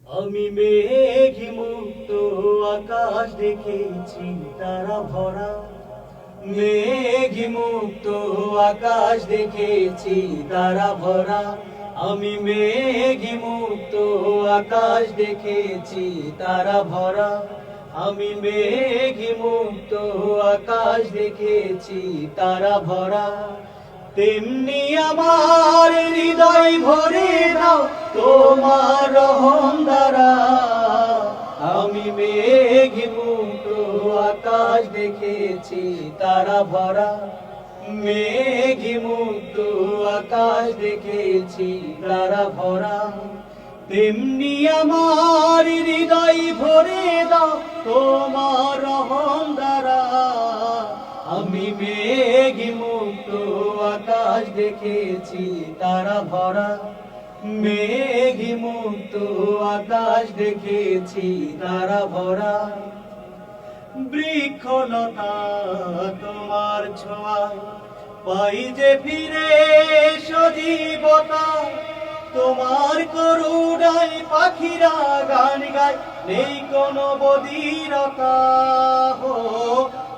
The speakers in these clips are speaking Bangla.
আমি মেঘে মুক্ত আকাশ দেখেছি তারা ভরা, মেঘে মুক্ত আকাশ দেখেছি তারা ভরা। আমি মেঘে মুক্ত আকাশ দেখেছি তারা ভরা, আমি মেঘে মুক্ত আকাশ দেখেছি তারা ভরা। তেমনি আমার হৃদয় ভরে দাও তোমার রহম দ্বারা। আমি মেঘে মুক্ত আকাশ দেখেছি তারা ভরা, মেঘে মুক্ত আকাশ দেখেছি তারা ভরা। তেমনি আমার হৃদয় ভরে দাও তোমার রহম দ্বারা। আমি মেঘে মুক্ত আকাশ দেখেছি তারা ভরা, মেঘে মুক্ত আকাশ দেখেছি তারা ভরা। বৃক্ষলতা তোমার ছোঁয়ায় পাই যে ফিরে সজীবতা, তোমার করুণায় পাখিরা গান গায় নেই কোনো বধিরতা।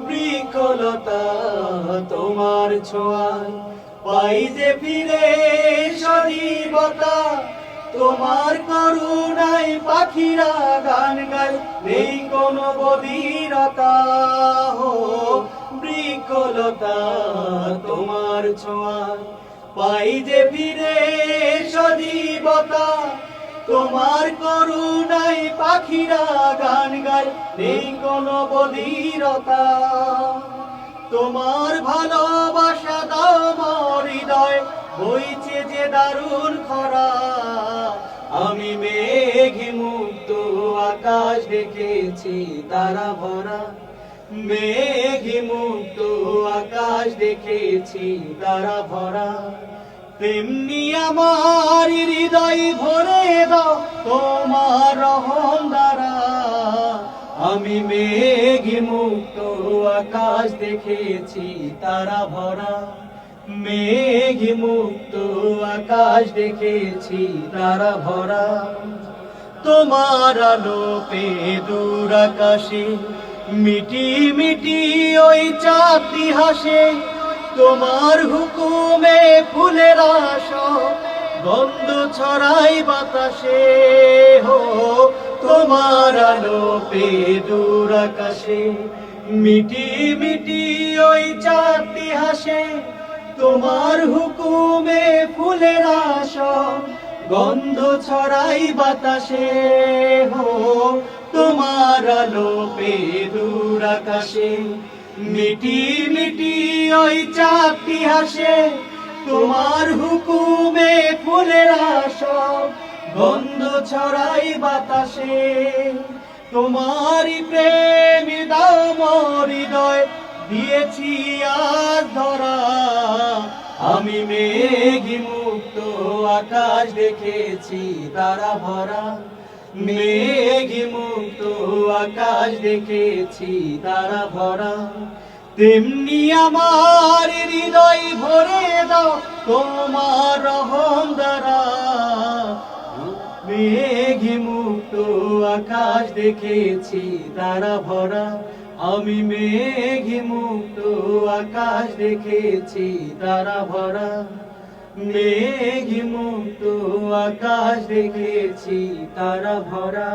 বৃক্ষলতা তোমার ছোঁয়ায় পাই যে ফিরে সজীবতা, তোমার করুণায় পাখিরা গান গায় নেই কোনো বধিরতা। বৃক্ষলতা তোমার ছোঁয়ায় পাই যে ফিরে সজীবতা, তোমার করুণায় পাখিরা গান গায় নেই কোনো বধিরতা। তোমার ভালোবাসা দাও মোর হৃদয় বইছে যে দারুণ খরা। আমি মেঘে মুক্ত আকাশ দেখেছি তারা ভরা, মেঘে মুক্ত আকাশ দেখেছি তারা ভরা। তেমনি আমার হৃদয় ভরে দাও তোমার রহম দ্বারা। আমি মেঘে মুক্ত আকাশ দেখেছি তারা ভরা, মেঘে মুক্ত আকাশ দেখেছি তারা ভরা। তোমার আলো পেয়ে দূর আকাশে মিটি মিটি ওই চাঁদটি হাসে, তোমার হুকুমে ফুলের গন্ধ ছড়াই বাতাসে। তোমার আলো পেয়ে দূর আকাশে মিটি মিটি ওই চাঁদটি হাসে, তোমার হুকুমে ফুলের গন্ধ ছড়াই বাতাসে। তোমার আলো পেয়ে দূর আকাশে মিটি মিটি ওই চাঁদটি হাসে, তোমার হুকুমে ফুলের গন্ধ ছড়াই বাতাসে। তোমারই প্রেম দাও মোর হৃদয় দিয়েছি আজ ধরা। আমি মেঘে মুক্ত আকাশ দেখেছি তারা ভরা, মেঘে মুক্ত আকাশ দেখেছি তারা ভরা। তেমনি আমার হৃদয় ভরে দাও তোমার রহম দ্বারা। মেঘে মুক্ত আকাশ দেখেছি তারা ভরা, আমি মেঘে মুক্ত আকাশ দেখেছি তারা ভরা, মেঘে মুক্ত আকাশ দেখেছি তারা ভরা।